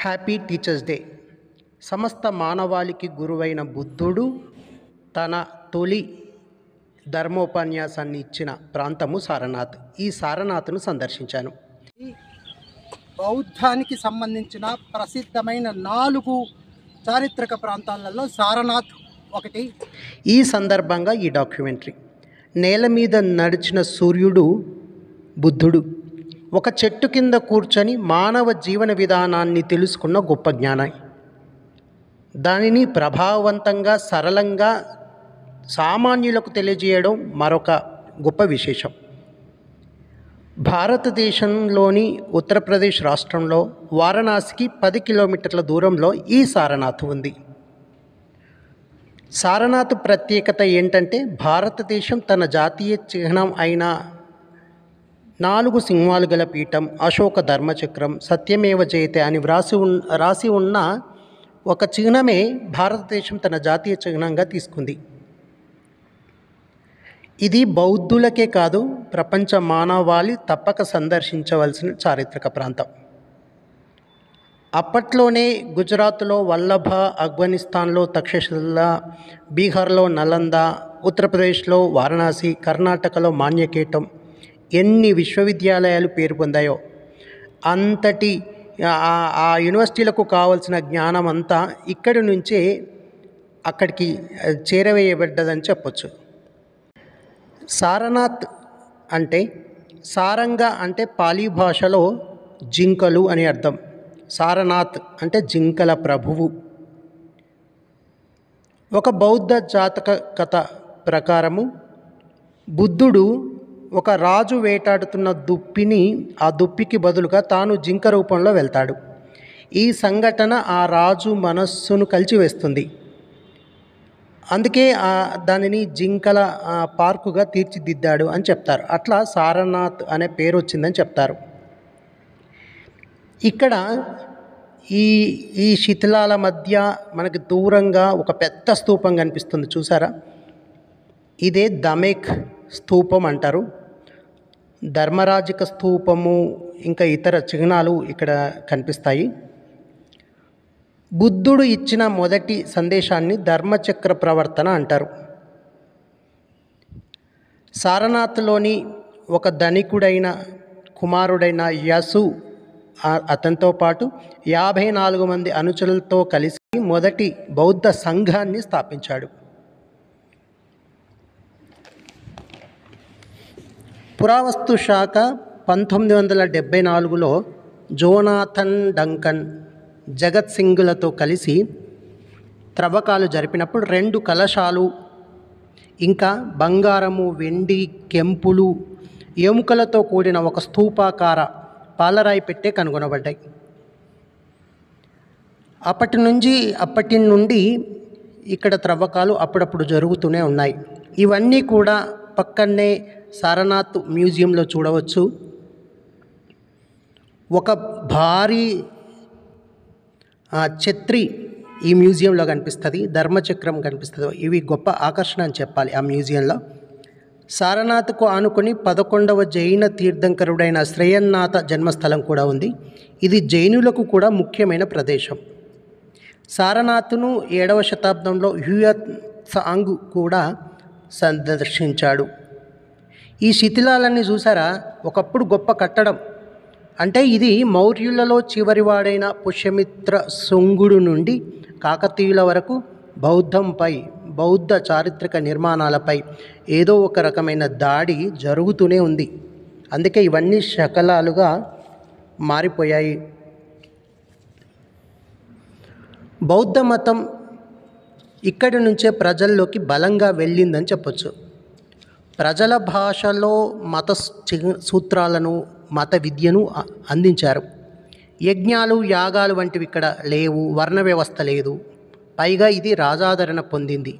Happy teachers day. సమస్త మానవాళికి గురువైన బుద్ధుడు తన తొలి ధర్మోపన్యాసాన్ని ఇచ్చిన ప్రాంతము సారనాథ్. ఈ సారనాథ్ను సందర్శించాను. బౌద్ధానికి సంబంధించిన ప్రసిద్ధమైన 4 చారిత్రక ప్రాంతాలలో సారనాథ్ ఒకటి. ఈ సందర్భంగా ఈ డాక్యుమెంటరీ. నేల మీద నడిచిన సూర్యుడు బుద్ధుడు. ఒక చెట్టు కింద కూర్చొని మానవ జీవన విధానాన్ని తెలుసుకున్న గొప్ప జ్ఞాని. దానిని ప్రభావవంతంగా సరళంగా సామాన్యులకు తెలియజేయడం మరొక గొప్ప విశేషం. భారతదేశంలోని ఉత్తరప్రదేశ్ రాష్ట్రంలో వారణాసికి 10 కిలోమీటర్ల దూరంలో ఈ సారనాథ్ ఉంది. సారనాథ్ ప్రత్యేకత ఏంటంటే భారతదేశం తన జాతీయ చిహ్నం అయిన 4 సింహాలు గల పీఠం, అశోక ధర్మచక్రం, సత్యమేవ జయతే అని రాసి ఉన్న ఒక చిహ్నమే భారతదేశం తన జాతీయ చిహ్నంగా తీసుకుంది. ఇది బౌద్ధులకే కాదు, ప్రపంచ మానవాళి తప్పక సందర్శించవలసిన చారిత్రక ప్రాంతం. అప్పట్లోనే గుజరాత్లో వల్లభ, ఆఫ్ఘనిస్తాన్లో తక్షశిల, బీహార్లో నలంద, ఉత్తరప్రదేశ్లో వారణాసి, కర్ణాటకలో మాన్యకేటం ఎన్ని విశ్వవిద్యాలయాలు పేరు పొందాయో అంతటి ఆ యూనివర్సిటీలకు కావలసిన జ్ఞానం అంతా ఇక్కడి నుంచే అక్కడికి చేరవేయబడ్డదని చెప్పొచ్చు. సారనాథ్ అంటే సారంగ అంటే పాలీ భాషలో జింకలు అని అర్థం. సారనాథ్ అంటే జింకల ప్రభువు. ఒక బౌద్ధ జాతక కథ ప్రకారము బుద్ధుడు ఒక రాజు వేటాడుతున్న దుప్పిని, ఆ దుప్పికి బదులుగా తాను జింక రూపంలో వెళ్తాడు. ఈ సంఘటన ఆ రాజు మనస్సును కలిచివేస్తుంది. అందుకే దానిని జింకల పార్కుగా తీర్చిదిద్దాడు అని చెప్తారు. అట్లా సారనాథ్ అనే పేరు వచ్చిందని చెప్తారు. ఇక్కడ ఈ శిథిలాల మధ్య మనకి దూరంగా ఒక పెద్ద స్తూపం కనిపిస్తుంది, చూసారా? ఇదే దమేక్ స్తూపం అంటారు. ధర్మరాజిక స్తూపము ఇంకా ఇతర చిహ్నాలు ఇక్కడ కనిపిస్తాయి. బుద్ధుడు ఇచ్చిన మొదటి సందేశాన్ని ధర్మచక్ర ప్రవర్తన అంటారు. సారనాథ్లోని ఒక ధనికుడైన కుమారుడైన యసు అతనితో పాటు 54 మంది అనుచరులతో కలిసి మొదటి బౌద్ధ సంఘాన్ని స్థాపించాడు. పురావస్తు శాఖ 1974లో జోనాథన్ డంకన్, జగత్ సింగ్లతో కలిసి త్రవ్వకాలు జరిపినప్పుడు 2 కలశాలు ఇంకా బంగారము, వెండి, కెంపులు, ఎముకలతో కూడిన ఒక స్తూపాకార పాలరాయి పెట్టే కనుగొనబడ్డాయి. అప్పటి నుండి ఇక్కడ త్రవ్వకాలు అప్పుడప్పుడు జరుగుతూనే ఉన్నాయి. ఇవన్నీ కూడా పక్కనే సారనాథ్ మ్యూజియంలో చూడవచ్చు. ఒక భారీ ఛత్రి ఈ మ్యూజియంలో కనిపిస్తుంది, ధర్మచక్రం కనిపిస్తుంది. ఇవి గొప్ప ఆకర్షణ అని చెప్పాలి ఆ మ్యూజియంలో. సారనాథ్కు ఆనుకొని 11వ జైన తీర్థంకరుడైన శ్రేయన్నాథ జన్మస్థలం కూడా ఉంది. ఇది జైనులకు కూడా ముఖ్యమైన ప్రదేశం. సారనాథ్ను 7వ శతాబ్దంలో హ్యూయత్సాంగ్ కూడా సందర్శించాడు. ఈ శిథిలాలన్నీ చూసారా? ఒకప్పుడు గొప్ప కట్టడం. అంటే ఇది మౌర్యులలో చివరివాడైన పుష్యమిత్ర శుంగుడు నుండి కాకతీయుల వరకు బౌద్ధంపై, బౌద్ధ చారిత్రక నిర్మాణాలపై ఏదో ఒక రకమైన దాడి జరుగుతూనే ఉంది. అందుకే ఇవన్నీ శకలాలుగా మారిపోయాయి. బౌద్ధ మతం ఇక్కడి నుంచే ప్రజల్లోకి బలంగా వెళ్ళిందని చెప్పొచ్చు. ప్రజల భాషలో మత సూత్రాలను, మత విద్యను అందించారు. యజ్ఞాలు, యాగాలు వంటివి ఇక్కడ లేవు. వర్ణ వ్యవస్థ లేదు. పైగా ఇది రాజాదరణ పొందింది.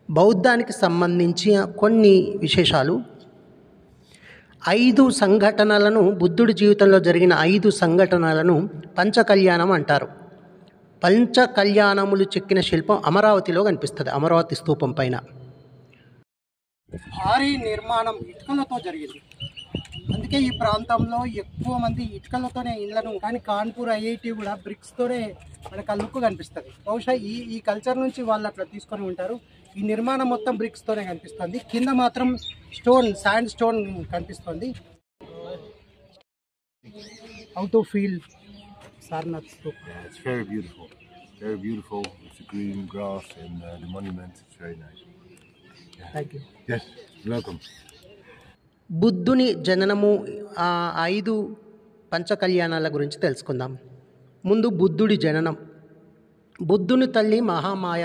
బౌద్ధానికి సంబంధించిన కొన్ని విశేషాలు. 5 సంఘటనలను, బుద్ధుడి జీవితంలో జరిగిన 5 సంఘటనలను పంచకళ్యాణం అంటారు. పంచకళ్యాణములు చెక్కిన శిల్పం అమరావతిలో కనిపిస్తుంది, అమరావతి స్తూపం పైన. భారీ నిర్మాణం ఇటుకలతో జరిగింది. అందుకే ఈ ప్రాంతంలో ఎక్కువ మంది ఇటుకలతోనే ఇళ్లను, కానీ కాన్పూర్ ఐఐటి కూడా బ్రిక్స్తోనే మనకు ఆ లుక్ కనిపిస్తుంది. బహుశా ఈ కల్చర్ నుంచి వాళ్ళు అట్లా తీసుకొని ఉంటారు. ఈ నిర్మాణం మొత్తం బ్రిక్స్తోనే కనిపిస్తుంది. కింద మాత్రం శాండ్ స్టోన్ కనిపిస్తుంది. How to feel Sarnath stupa? Yeah, it's very beautiful. Very beautiful with the green grass and the monument. It's very nice. Thank you. Yes, welcome. బుద్ధుని జననము, ఆ 5 పంచకళ్యాణాల గురించి తెలుసుకుందాం. ముందు బుద్ధుడి జననం. బుద్ధుని తల్లి మహామాయ.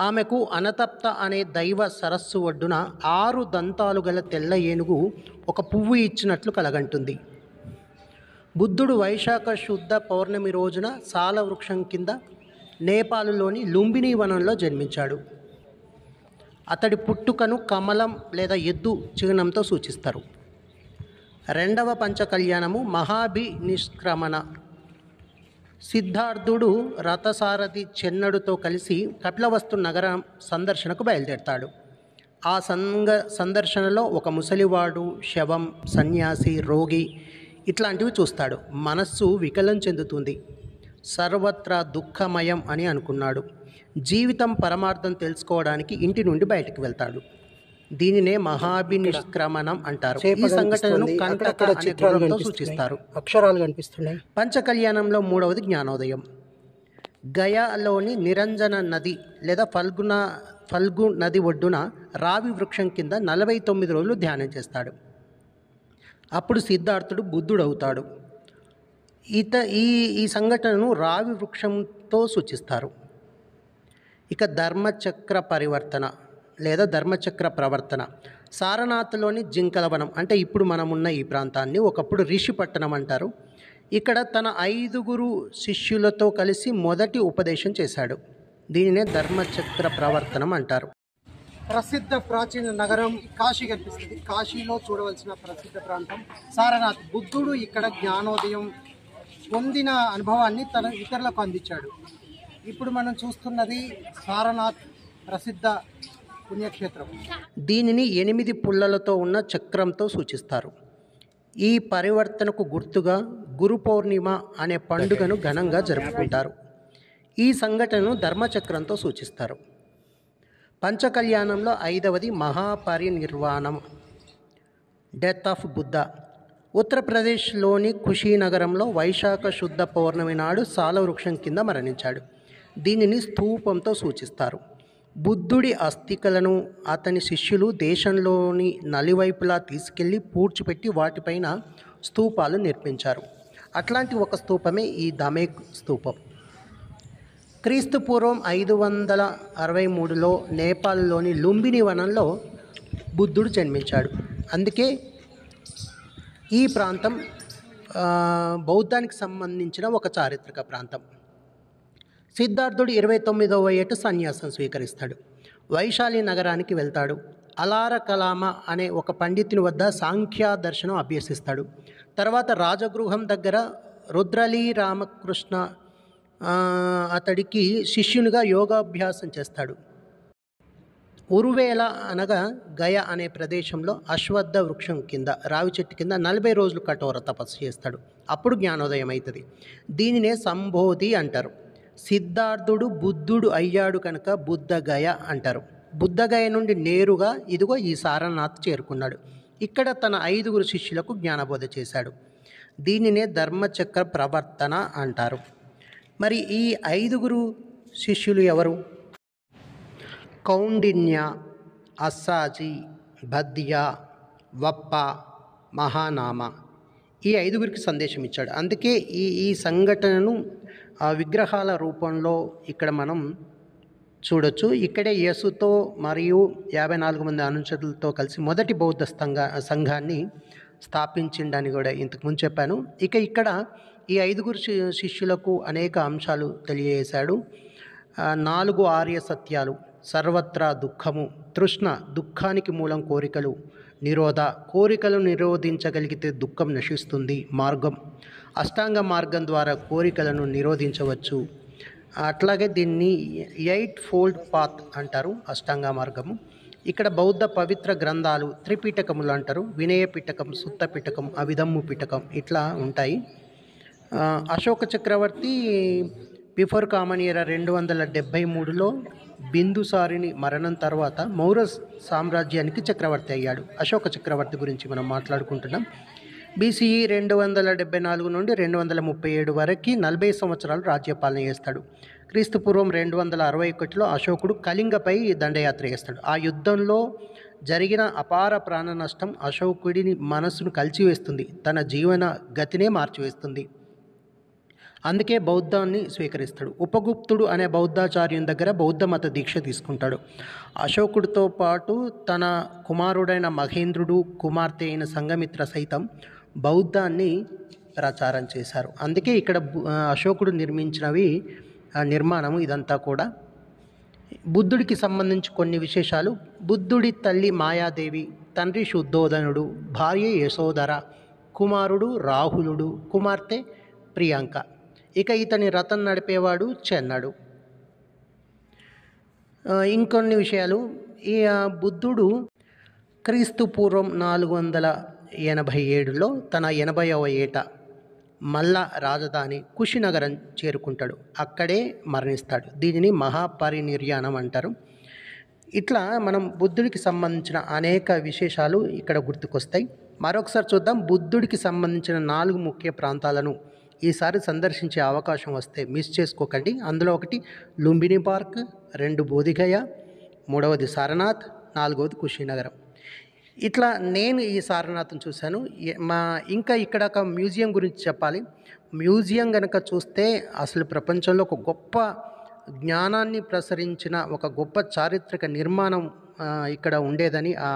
ఆమెకు అనతప్త అనే దైవ సరస్సు ఒడ్డున 6 దంతాలు గల తెల్ల ఏనుగు ఒక పువ్వు ఇచ్చినట్లు కలగంటుంది. బుద్ధుడు వైశాఖ శుద్ధ పౌర్ణమి రోజున సాల వృక్షం కింద నేపాలులోని లుంబిని వనంలో జన్మించాడు. అతడి పుట్టుకను కమలం లేదా ఎద్దు చిహ్నంతో సూచిస్తారు. రెండవ పంచకళ్యాణము మహాభినిష్క్రమణ. సిద్ధార్థుడు రథసారథి చెన్నడుతో కలిసి కపిలవస్తు నగరం సందర్శనకు బయలుదేరతాడు. ఆ సందర్శనలో ఒక ముసలివాడు, శవం, సన్యాసి, రోగి ఇట్లాంటివి చూస్తాడు. మనస్సు వికలం చెందుతుంది. సర్వత్రా దుఃఖమయం అని అనుకున్నాడు. జీవితం పరమార్థం తెలుసుకోవడానికి ఇంటి నుండి బయటకు వెళ్తాడు. దీనినే మహాభినిష్క్రమణం అంటారు. ఈ సంఘటనను కంటక అనే గుణంతో సూచిస్తారు. అక్షరాలు కనిపిస్తున్నాయి. పంచకళ్యాణంలో 3వది జ్ఞానోదయం. గయాలోని నిరంజన నది లేదా ఫల్గు నది ఒడ్డున రావి వృక్షం కింద 49 రోజులు ధ్యానం చేస్తాడు. అప్పుడు సిద్ధార్థుడు బుద్ధుడవుతాడు. ఈ సంఘటనను రావి వృక్షంతో సూచిస్తారు. ఇక ధర్మచక్ర పరివర్తన లేదా ధర్మచక్ర ప్రవర్తన. సారనాథ్లోని జింకలవనం అంటే ఇప్పుడు మనమున్న ఈ ప్రాంతాన్ని ఒకప్పుడు ఋషిపట్టణం అంటారు. ఇక్కడ తన 5 శిష్యులతో కలిసి మొదటి ఉపదేశం చేశాడు. దీనినే ధర్మచక్ర ప్రవర్తనం అంటారు. ప్రసిద్ధ ప్రాచీన నగరం కాశీ కనిపిస్తుంది. కాశీలో చూడవలసిన ప్రసిద్ధ ప్రాంతం సారనాథ్. బుద్ధుడు ఇక్కడ జ్ఞానోదయం పొందిన అనుభవాన్ని తన ఇతరులకు అందించాడు. ఇప్పుడు మనం చూస్తున్నది సారనాథ్ ప్రసిద్ధ పుణ్యక్షేత్రం. దీనిని 8 పుల్లలతో ఉన్న చక్రంతో సూచిస్తారు. ఈ పరివర్తనకు గుర్తుగా గురు పౌర్ణిమ అనే పండుగను ఘనంగా జరుపుకుంటారు. ఈ సంఘటనను ధర్మచక్రంతో సూచిస్తారు. పంచకళ్యాణంలో 5వది మహాపరినిర్వాణం, డెత్ ఆఫ్ బుద్ధ. ఉత్తరప్రదేశ్లోని కుషీనగరంలో వైశాఖ శుద్ధ పౌర్ణమి నాడు సాలవృక్షం కింద మరణించాడు. దీనిని స్తూపంతో సూచిస్తారు. బుద్ధుడి అస్థికలను అతని శిష్యులు దేశంలోని నలువైపులా తీసుకెళ్లి పూడ్చిపెట్టి వాటిపైన స్తూపాలు నిర్మించారు. అట్లాంటి ఒక స్తూపమే ఈ దమేక్ స్తూపం. క్రీస్తుపూర్వం 563లో నేపాల్లోని లుంబిని వనంలో బుద్ధుడు జన్మించాడు. అందుకే ఈ ప్రాంతం బౌద్ధానికి సంబంధించిన ఒక చారిత్రక ప్రాంతం. సిద్ధార్థుడు 29వ ఏట సన్యాసం స్వీకరిస్తాడు. వైశాలి నగరానికి వెళ్తాడు. అలార కలామ అనే ఒక పండితుని వద్ద సాంఖ్య దర్శనం అభ్యసిస్తాడు. తర్వాత రాజగృహం దగ్గర రుద్రలీ రామకృష్ణ అతడికి శిష్యునిగా యోగాభ్యాసం చేస్తాడు. ఉరువేల అనగా గయ అనే ప్రదేశంలో అశ్వత్థ వృక్షం కింద రావి చెట్టు కింద 40 రోజులు కఠోర తపస్సు చేస్తాడు. అప్పుడు జ్ఞానోదయం అవుతుంది. దీనినే సంబోధి అంటారు. సిద్ధార్థుడు బుద్ధుడు అయ్యాడు కనుక బుద్ధగయ అంటారు. బుద్ధగయ నుండి నేరుగా ఇదిగో ఈ సారనాథ్ చేరుకున్నాడు. ఇక్కడ తన 5 శిష్యులకు జ్ఞానబోధ చేశాడు. దీనినే ధర్మచక్ర ప్రవర్తన అంటారు. మరి ఈ 5 శిష్యులు ఎవరు? కౌండిన్య, అస్సాజీ, భద్య, వప్ప, మహానామ. ఈ 5 సందేశం ఇచ్చాడు. అందుకే ఈ సంఘటనను విగ్రహాల రూపంలో ఇక్కడ మనం చూడొచ్చు. ఇక్కడే యేసుతో మరియు 54 మంది అనుచరులతో కలిసి మొదటి బౌద్ధ సంఘాన్ని స్థాపించిండని కూడా ఇంతకుముందు చెప్పాను. ఇక్కడ ఈ 5 శిష్యులకు అనేక అంశాలు తెలియజేశాడు. 4 ఆర్య సత్యాలు: సర్వత్రా దుఃఖము, తృష్ణ, దుఃఖానికి మూలం కోరికలు, నిరోధ, కోరికలు నిరోధించగలిగితే దుఃఖం నశిస్తుంది, మార్గం, అష్టాంగ మార్గం ద్వారా కోరికలను నిరోధించవచ్చు. అట్లాగే దీన్ని 8 ఫోల్డ్ పాత్ అంటారు, అష్టాంగ మార్గము. ఇక్కడ బౌద్ధ పవిత్ర గ్రంథాలు త్రిపిటకములు అంటారు. వినయ పిటకం, సుత్త పిటకం, అవిధమ్ము పిటకం ఇట్లా ఉంటాయి. అశోక చక్రవర్తి బిఫోర్ కామన్ ఎరా 273లో బిందుసారిని మరణం తర్వాత మౌర్య సామ్రాజ్యానికి చక్రవర్తి అయ్యాడు. అశోక చక్రవర్తి గురించి మనం మాట్లాడుకుంటున్నాం. బీసీఈ 274 నుండి 237 వరకు 40 సంవత్సరాలు రాజ్యపాలన చేస్తాడు. క్రీస్తుపూర్వం 261లో అశోకుడు కళింగపై దండయాత్ర చేస్తాడు. ఆ యుద్ధంలో జరిగిన అపార ప్రాణ నష్టం అశోకుడిని మనస్సును కలిచివేస్తుంది, తన జీవన గతినే మార్చివేస్తుంది. అందుకే బౌద్ధాన్ని స్వీకరిస్తాడు. ఉపగుప్తుడు అనే బౌద్ధాచార్యుని దగ్గర బౌద్ధ మత దీక్ష తీసుకుంటాడు. అశోకుడితో పాటు తన కుమారుడైన మహేంద్రుడు, కుమార్తె అయిన సంఘమిత్ర సైతం బౌద్ధాన్ని ప్రచారం చేశారు. అందుకే ఇక్కడ అశోకుడు నిర్మించినవి నిర్మాణము ఇదంతా కూడా. బుద్ధుడికి సంబంధించి కొన్ని విశేషాలు. బుద్ధుడి తల్లి మాయాదేవి, తండ్రి శుద్ధోదనుడు, భార్య యశోధర, కుమారుడు రాహులుడు, కుమార్తె ప్రియాంక. ఇక ఇతని రథం నడిపేవాడు చెన్నడు. ఇంకొన్ని విషయాలు. ఈ బుద్ధుడు క్రీస్తు పూర్వం 487లో తన 80వ ఏట మల్ల రాజధాని కుషినగరం చేరుకుంటాడు. అక్కడే మరణిస్తాడు. దీనిని మహాపరినిర్యాణం అంటారు. ఇట్లా మనం బుద్ధుడికి సంబంధించిన అనేక విశేషాలు ఇక్కడ గుర్తుకొస్తాయి. మరొకసారి చూద్దాం. బుద్ధుడికి సంబంధించిన 4 ముఖ్య ప్రాంతాలను ఈసారి సందర్శించే అవకాశం వస్తే మిస్ చేసుకోకండి. అందులో ఒకటి లుంబిని పార్క్, 2 బోధిగయ, 3వది సారనాథ్, 4వది కుషినగరం. ఇట్లా నేను ఈ సారనాథ్ని చూశాను. ఇంకా ఇక్కడ ఒక మ్యూజియం గురించి చెప్పాలి. మ్యూజియం కనుక చూస్తే అసలు ప్రపంచంలో ఒక గొప్ప జ్ఞానాన్ని ప్రసరించిన ఒక గొప్ప చారిత్రక నిర్మాణం ఇక్కడ ఉండేదని ఆ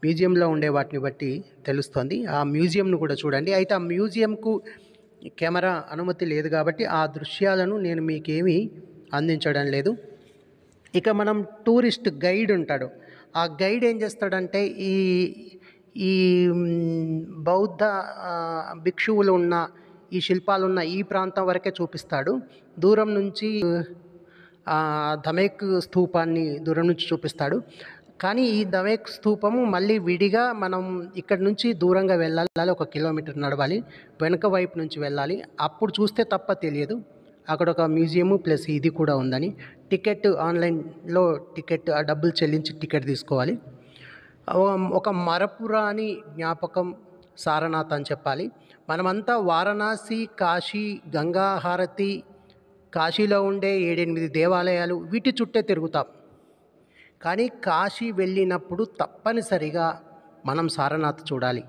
మ్యూజియంలో ఉండే వాటిని బట్టి తెలుస్తుంది. ఆ మ్యూజియంను కూడా చూడండి. అయితే ఆ మ్యూజియంకు కెమెరా అనుమతి లేదు కాబట్టి ఆ దృశ్యాలను నేను మీకేమీ అందించడం లేదు. ఇక మనం టూరిస్ట్ గైడ్ ఉంటాడు. ఆ గైడ్ ఏం చేస్తాడంటే ఈ బౌద్ధ భిక్షువులు ఉన్న ఈ శిల్పాలు ఉన్న ఈ ప్రాంతం వరకే చూపిస్తాడు. దూరం నుంచి ధమేక్ స్తూపాన్ని దూరం నుంచి చూపిస్తాడు. కానీ ఈ ధమేక్ స్తూపము మళ్ళీ విడిగా మనం ఇక్కడి నుంచి దూరంగా వెళ్ళాలి, 1 కిలోమీటర్ నడవాలి, వెనుక వైపు నుంచి వెళ్ళాలి. అప్పుడు చూస్తే తప్ప తెలియదు అక్కడ ఒక మ్యూజియము ప్లస్ ఇది కూడా ఉందని. టికెట్ ఆన్లైన్లో టికెట్ డబ్బులు చెల్లించి టికెట్ తీసుకోవాలి. ఒక మరపురాని జ్ఞాపకం సారనాథ్ అని చెప్పాలి. మనమంతా వారణాసి, కాశీ, గంగా హారతి, కాశీలో ఉండే 7-8 దేవాలయాలు వీటి చుట్టే తిరుగుతాం. కానీ కాశీ వెళ్ళినప్పుడు తప్పనిసరిగా మనం సారనాథ్ చూడాలి.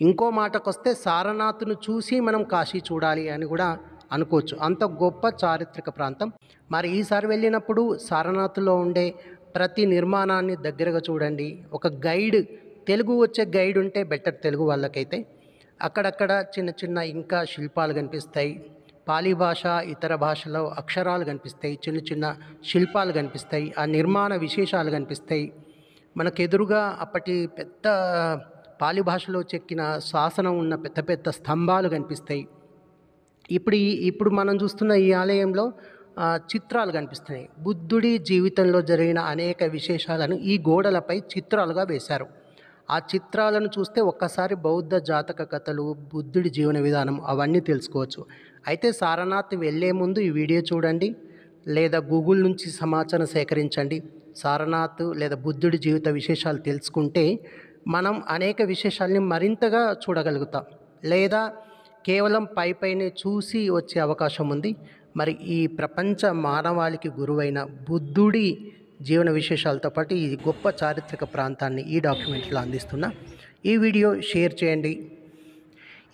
ఇంకో మాటకొస్తే సారనాథ్ను చూసి మనం కాశీ చూడాలి అని కూడా అనుకోవచ్చు. అంత గొప్ప చారిత్రక ప్రాంతం. మరి ఈసారి వెళ్ళినప్పుడు సారనాథ్లో ఉండే ప్రతి నిర్మాణాన్ని దగ్గరగా చూడండి. ఒక గైడ్, తెలుగు వచ్చే గైడ్ ఉంటే బెటర్ తెలుగు వాళ్ళకైతే. అక్కడక్కడ చిన్న చిన్న ఇంకా శిల్పాలు కనిపిస్తాయి. పాలీ భాష, ఇతర భాషలో అక్షరాలు కనిపిస్తాయి, చిన్న చిన్న శిల్పాలు కనిపిస్తాయి, ఆ నిర్మాణ విశేషాలు కనిపిస్తాయి. మనకెదురుగా అప్పటి పెద్ద పాలీ భాషలో చెక్కిన శాసనం ఉన్న పెద్ద పెద్ద స్తంభాలు కనిపిస్తాయి. ఇప్పుడు మనం చూస్తున్న ఈ ఆలయంలో చిత్రాలు కనిపిస్తున్నాయి. బుద్ధుడి జీవితంలో జరిగిన అనేక విశేషాలను ఈ గోడలపై చిత్రాలుగా వేశారు. ఆ చిత్రాలను చూస్తే ఒక్కసారి బౌద్ధ జాతక కథలు, బుద్ధుడి జీవన విధానం అవన్నీ తెలుసుకోవచ్చు. అయితే సారనాథ్ వెళ్ళే ముందు ఈ వీడియో చూడండి, లేదా గూగుల్ నుంచి సమాచారం సేకరించండి. సారనాథ్ లేదా బుద్ధుడి జీవిత విశేషాలు తెలుసుకుంటే మనం అనేక విశేషాలని మరింతగా చూడగలుగుతాం. లేదా కేవలం పైనే చూసి వచ్చే అవకాశం ఉంది. మరి ఈ ప్రపంచ మానవాళికి గురువైన బుద్ధుడి జీవన విశేషాలతో పాటు ఈ గొప్ప చారిత్రక ప్రాంతాన్ని ఈ డాక్యుమెంట్లో అందిస్తున్నా. ఈ వీడియో షేర్ చేయండి,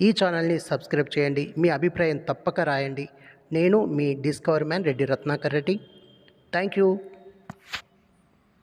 ఈ ఛానల్ని సబ్స్క్రైబ్ చేయండి, మీ అభిప్రాయం తప్పక రాయండి. నేను మీ discover man Reddy Ratnakar Reddy. Thank you.